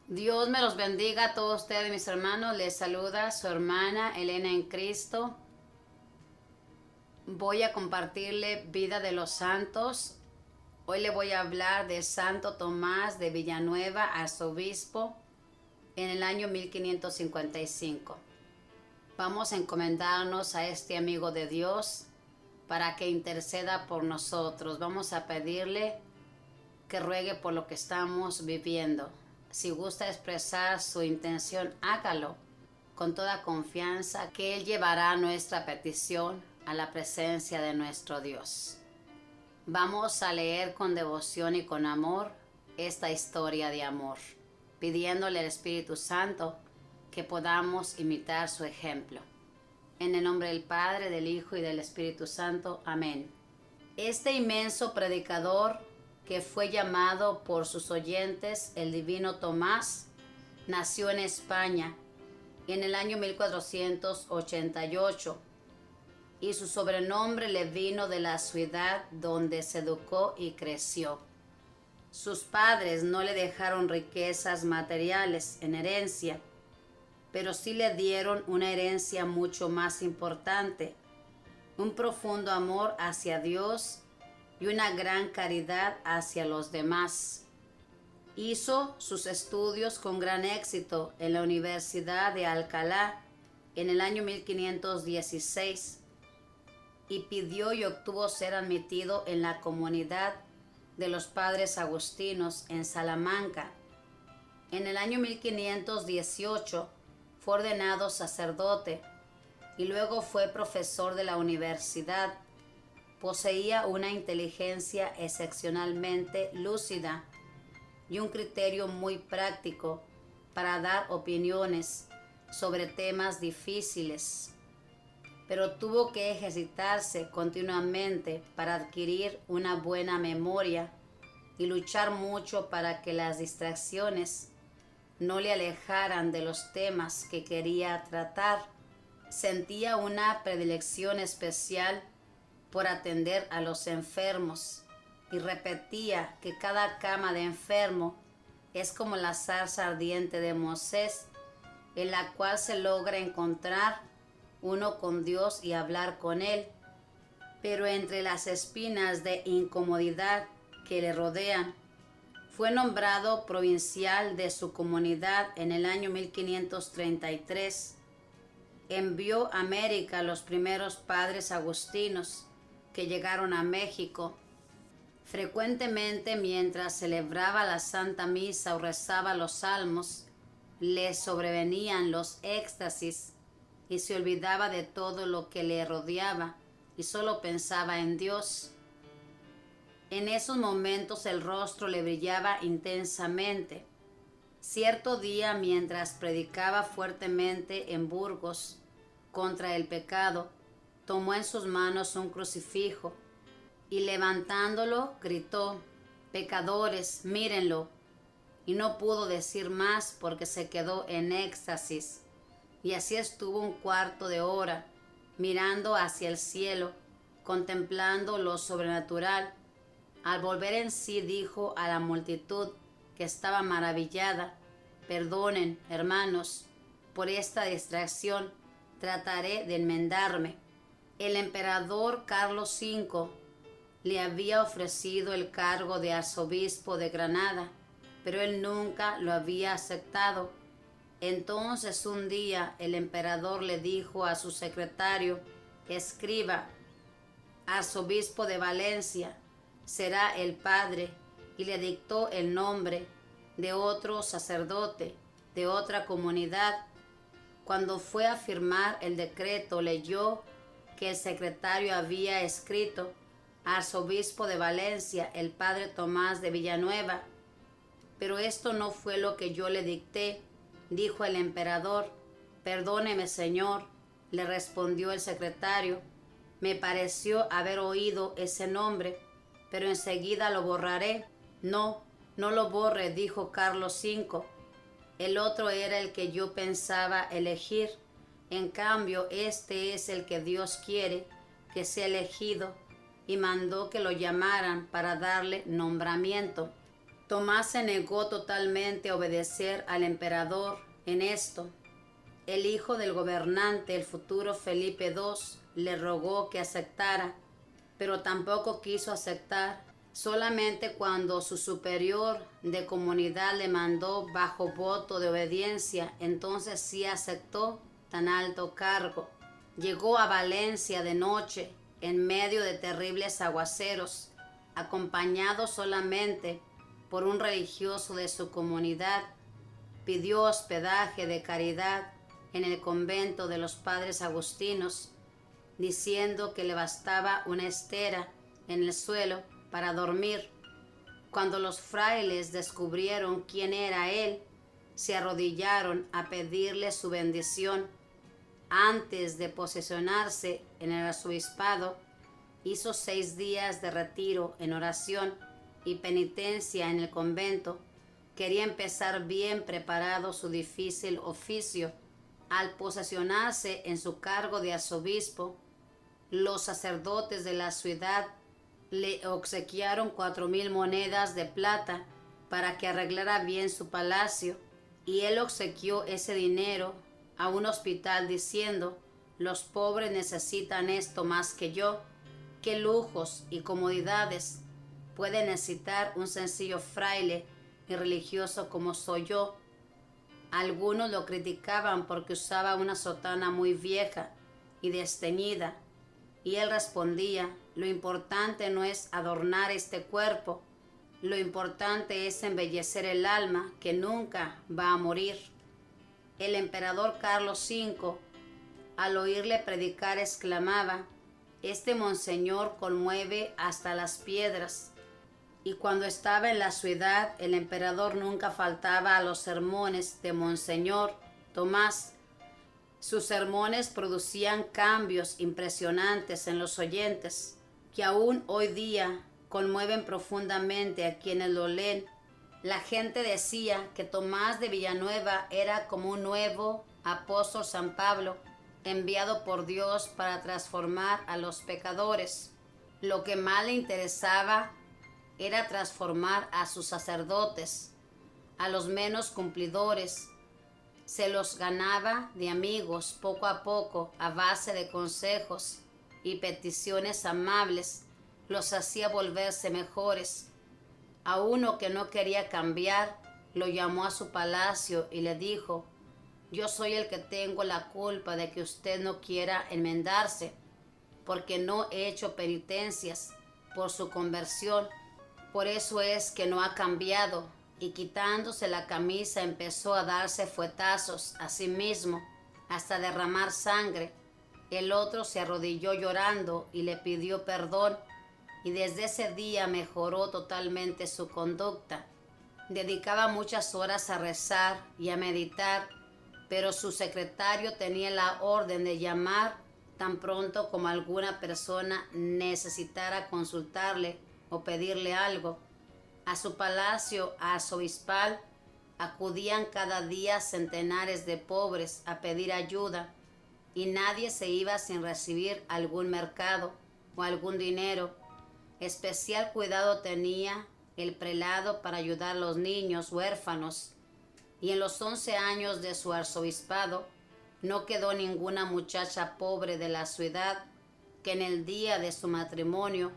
Dios me los bendiga a todos ustedes, mis hermanos. Les saluda su hermana Elena en Cristo. Voy a compartirle vida de los santos. Hoy le voy a hablar de Santo Tomás de Villanueva, arzobispo, en el año 1555. Vamos a encomendarnos a este amigo de Dios para que interceda por nosotros. Vamos a pedirle que ruegue por lo que estamos viviendo. Si gusta expresar su intención, hágalo con toda confianza, que Él llevará nuestra petición a la presencia de nuestro Dios. Vamos a leer con devoción y con amor esta historia de amor, pidiéndole al Espíritu Santo que podamos imitar su ejemplo. En el nombre del Padre, del Hijo y del Espíritu Santo. Amén. Este inmenso predicador, que fue llamado por sus oyentes el Divino Tomás, nació en España en el año 1488 y su sobrenombre le vino de la ciudad donde se educó y creció. Sus padres no le dejaron riquezas materiales en herencia, pero sí le dieron una herencia mucho más importante, un profundo amor hacia Dios y una gran caridad hacia los demás. Hizo sus estudios con gran éxito en la Universidad de Alcalá en el año 1516 y pidió y obtuvo ser admitido en la comunidad de los padres agustinos en Salamanca. En el año 1518 fue ordenado sacerdote y luego fue profesor de la universidad. Poseía una inteligencia excepcionalmente lúcida y un criterio muy práctico para dar opiniones sobre temas difíciles, pero tuvo que ejercitarse continuamente para adquirir una buena memoria y luchar mucho para que las distracciones no le alejaran de los temas que quería tratar. Sentía una predilección especial por atender a los enfermos y repetía que cada cama de enfermo es como la zarza ardiente de Moisés, en la cual se logra encontrar uno con Dios y hablar con Él. Pero entre las espinas de incomodidad que le rodean, fue nombrado provincial de su comunidad en el año 1533. Envió a América los primeros padres agustinos que llegaron a México. Frecuentemente, mientras celebraba la Santa Misa o rezaba los salmos, le sobrevenían los éxtasis y se olvidaba de todo lo que le rodeaba y solo pensaba en Dios. En esos momentos el rostro le brillaba intensamente. Cierto día, mientras predicaba fuertemente en Burgos contra el pecado, tomó en sus manos un crucifijo y levantándolo gritó: «Pecadores, mírenlo». Y no pudo decir más porque se quedó en éxtasis. Y así estuvo un cuarto de hora, mirando hacia el cielo, contemplando lo sobrenatural. Al volver en sí dijo a la multitud, que estaba maravillada: «Perdonen, hermanos, por esta distracción, trataré de enmendarme». El emperador Carlos V le había ofrecido el cargo de arzobispo de Granada, pero él nunca lo había aceptado. Entonces un día el emperador le dijo a su secretario: «Escriba, arzobispo de Valencia será el padre», y le dictó el nombre de otro sacerdote de otra comunidad. Cuando fue a firmar el decreto, leyó que el secretario había escrito: «Arzobispo de Valencia, el padre Tomás de Villanueva». «Pero esto no fue lo que yo le dicté», dijo el emperador. «Perdóneme, señor», le respondió el secretario, «me pareció haber oído ese nombre, pero enseguida lo borraré». «No, no lo borre», dijo Carlos V. «El otro era el que yo pensaba elegir. En cambio, este es el que Dios quiere que sea elegido», y mandó que lo llamaran para darle nombramiento. Tomás se negó totalmente a obedecer al emperador en esto. El hijo del gobernante, el futuro Felipe II, le rogó que aceptara, pero tampoco quiso aceptar. Solamente cuando su superior de comunidad le mandó bajo voto de obediencia, entonces sí aceptó tan alto cargo. Llegó a Valencia de noche, en medio de terribles aguaceros, acompañado solamente por un religioso de su comunidad. Pidió hospedaje de caridad en el convento de los padres agustinos, diciendo que le bastaba una estera en el suelo para dormir. Cuando los frailes descubrieron quién era él, se arrodillaron a pedirle su bendición. Antes de posesionarse en el arzobispado, hizo 6 días de retiro en oración y penitencia en el convento. Quería empezar bien preparado su difícil oficio. Al posesionarse en su cargo de arzobispo, los sacerdotes de la ciudad le obsequiaron 4,000 monedas de plata para que arreglara bien su palacio, y él obsequió ese dinero a un hospital diciendo: los pobres necesitan esto más que yo. ¿Qué lujos y comodidades puede necesitar un sencillo fraile y religioso como soy yo? Algunos lo criticaban porque usaba una sotana muy vieja y desteñida, y él respondía: lo importante no es adornar este cuerpo, lo importante es embellecer el alma que nunca va a morir. El emperador Carlos V, al oírle predicar, exclamaba: este monseñor conmueve hasta las piedras. Y cuando estaba en la ciudad, el emperador nunca faltaba a los sermones de Monseñor Tomás. Sus sermones producían cambios impresionantes en los oyentes, que aún hoy día conmueven profundamente a quienes lo leen. La gente decía que Tomás de Villanueva era como un nuevo apóstol San Pablo, enviado por Dios para transformar a los pecadores. Lo que más le interesaba era transformar a sus sacerdotes, a los menos cumplidores. Se los ganaba de amigos poco a poco a base de consejos y peticiones amables. Los hacía volverse mejores. A uno que no quería cambiar, lo llamó a su palacio y le dijo: yo soy el que tengo la culpa de que usted no quiera enmendarse, porque no he hecho penitencias por su conversión. Por eso es que no ha cambiado. Y quitándose la camisa empezó a darse fuetazos a sí mismo hasta derramar sangre. El otro se arrodilló llorando y le pidió perdón, y desde ese día mejoró totalmente su conducta. Dedicaba muchas horas a rezar y a meditar, pero su secretario tenía la orden de llamar tan pronto como alguna persona necesitara consultarle o pedirle algo. A su palacio arzobispal acudían cada día centenares de pobres a pedir ayuda, y nadie se iba sin recibir algún mercado o algún dinero. Especial cuidado tenía el prelado para ayudar a los niños huérfanos, y en los 11 años de su arzobispado no quedó ninguna muchacha pobre de la ciudad que en el día de su matrimonio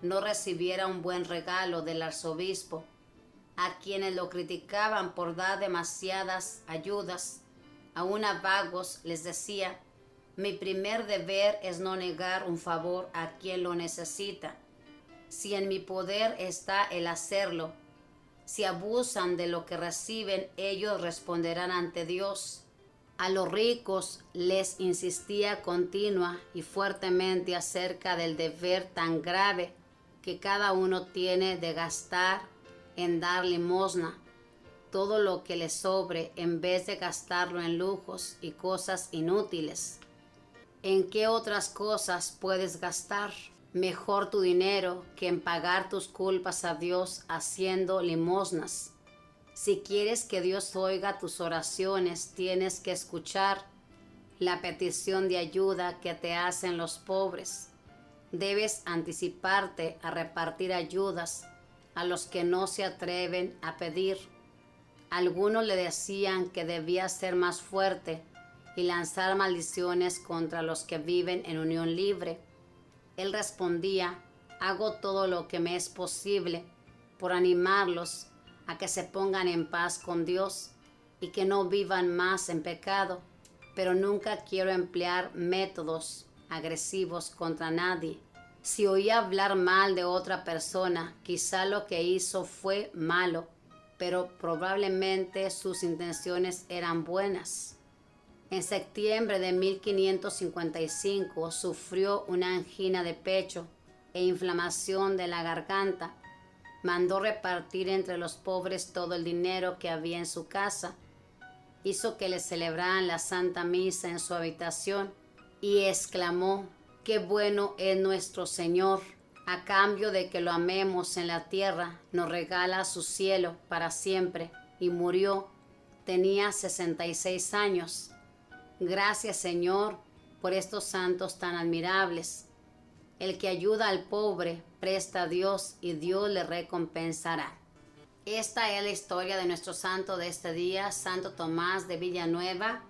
no recibiera un buen regalo del arzobispo. A quienes lo criticaban por dar demasiadas ayudas, aún a vagos, les decía: mi primer deber es no negar un favor a quien lo necesita. Si en mi poder está el hacerlo, si abusan de lo que reciben, ellos responderán ante Dios. A los ricos les insistía continua y fuertemente acerca del deber tan grave que cada uno tiene de gastar en dar limosna todo lo que le sobre, en vez de gastarlo en lujos y cosas inútiles. ¿En qué otras cosas puedes gastar mejor tu dinero que en pagar tus culpas a Dios haciendo limosnas? Si quieres que Dios oiga tus oraciones, tienes que escuchar la petición de ayuda que te hacen los pobres. Debes anticiparte a repartir ayudas a los que no se atreven a pedir. Algunos le decían que debía ser más fuerte y lanzar maldiciones contra los que viven en unión libre. Él respondía: hago todo lo que me es posible por animarlos a que se pongan en paz con Dios y que no vivan más en pecado, pero nunca quiero emplear métodos agresivos contra nadie. Si oía hablar mal de otra persona, quizá lo que hizo fue malo, pero probablemente sus intenciones eran buenas. En septiembre de 1555 sufrió una angina de pecho e inflamación de la garganta. Mandó repartir entre los pobres todo el dinero que había en su casa. Hizo que le celebraran la Santa Misa en su habitación y exclamó: «Qué bueno es nuestro Señor. A cambio de que lo amemos en la tierra, nos regala su cielo para siempre». Y murió. Tenía 66 años. Gracias, Señor, por estos santos tan admirables. El que ayuda al pobre presta a Dios y Dios le recompensará. Esta es la historia de nuestro santo de este día, Santo Tomás de Villanueva.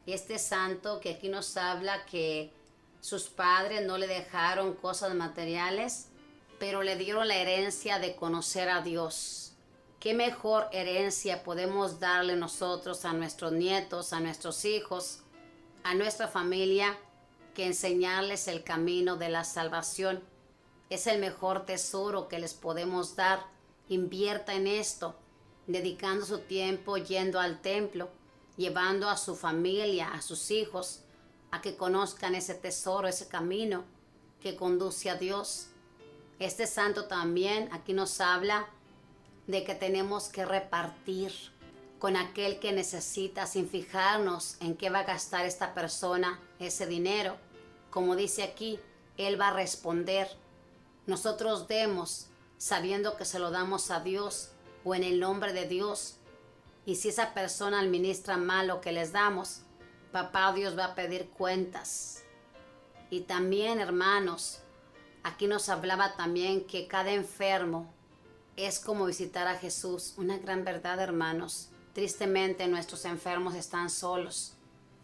Este santo que aquí nos habla que sus padres no le dejaron cosas materiales, pero le dieron la herencia de conocer a Dios. ¿Qué mejor herencia podemos darle nosotros a nuestros nietos, a nuestros hijos, a nuestra familia, que enseñarles el camino de la salvación? Es el mejor tesoro que les podemos dar. Invierta en esto, dedicando su tiempo yendo al templo, llevando a su familia, a sus hijos, a que conozcan ese tesoro, ese camino que conduce a Dios. Este santo también aquí nos habla de que tenemos que repartir con aquel que necesita, sin fijarnos en qué va a gastar esta persona ese dinero. Como dice aquí, Él va a responder. Nosotros demos sabiendo que se lo damos a Dios o en el nombre de Dios. Y si esa persona administra mal lo que les damos, Papá Dios va a pedir cuentas. Y también, hermanos, aquí nos hablaba también que cada enfermo es como visitar a Jesús. Una gran verdad, hermanos. Tristemente nuestros enfermos están solos,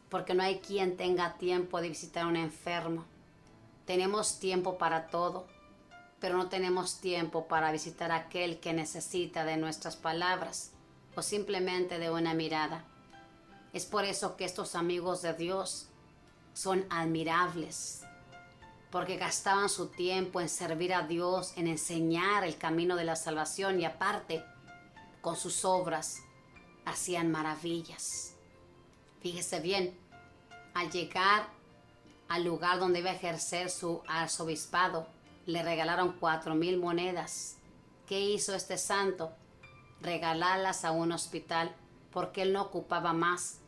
porque no hay quien tenga tiempo de visitar a un enfermo. Tenemos tiempo para todo, pero no tenemos tiempo para visitar a aquel que necesita de nuestras palabras o simplemente de una mirada. Es por eso que estos amigos de Dios son admirables, porque gastaban su tiempo en servir a Dios, en enseñar el camino de la salvación y aparte, con sus obras, hacían maravillas. Fíjese bien, al llegar al lugar donde iba a ejercer su arzobispado, le regalaron 4,000 monedas. ¿Qué hizo este santo? Regalarlas a un hospital, porque él no ocupaba más.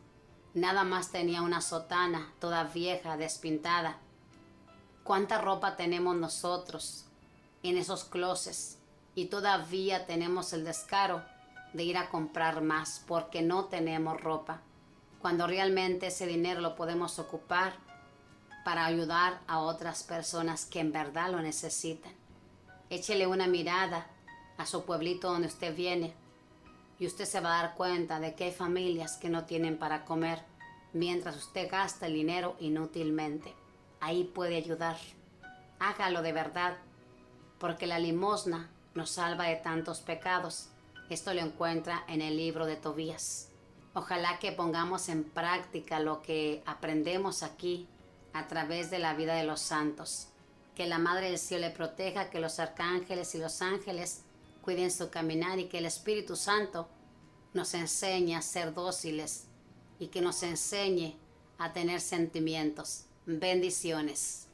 Nada más tenía una sotana, toda vieja, despintada. ¿Cuánta ropa tenemos nosotros en esos closets? Y todavía tenemos el descaro de ir a comprar más porque no tenemos ropa, cuando realmente ese dinero lo podemos ocupar para ayudar a otras personas que en verdad lo necesitan. Échele una mirada a su pueblito donde usted viene y usted se va a dar cuenta de que hay familias que no tienen para comer mientras usted gasta el dinero inútilmente. Ahí puede ayudar. Hágalo de verdad, porque la limosna nos salva de tantos pecados. Esto lo encuentra en el libro de Tobías. Ojalá que pongamos en práctica lo que aprendemos aquí a través de la vida de los santos. Que la Madre del Cielo le proteja, que los arcángeles y los ángeles cuiden su caminar y que el Espíritu Santo nos enseñe a ser dóciles y que nos enseñe a tener sentimientos. Bendiciones.